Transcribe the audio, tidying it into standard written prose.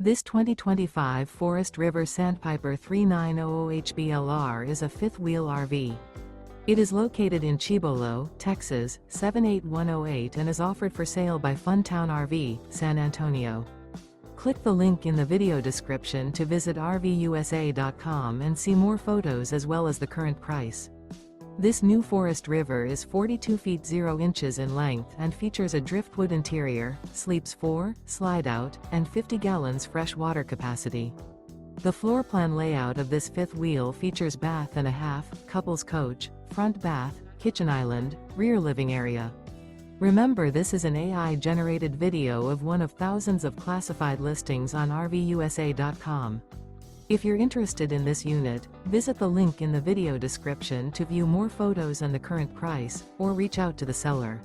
This 2025 Forest River Sandpiper 3900HBLR is a fifth-wheel RV. It is located in Cibolo, Texas, 78108 and is offered for sale by Funtown RV, San Antonio. Click the link in the video description to visit RVUSA.com and see more photos as well as the current price. This new Forest River is 42 feet 0 inches in length and features a driftwood interior, sleeps 4, slide-out, and 50 gallons fresh water capacity. The floor plan layout of this fifth wheel features bath and a half, couples coach, front bath, kitchen island, rear living area. Remember, this is an AI-generated video of one of thousands of classified listings on RVUSA.com. If you're interested in this unit, visit the link in the video description to view more photos and the current price, or reach out to the seller.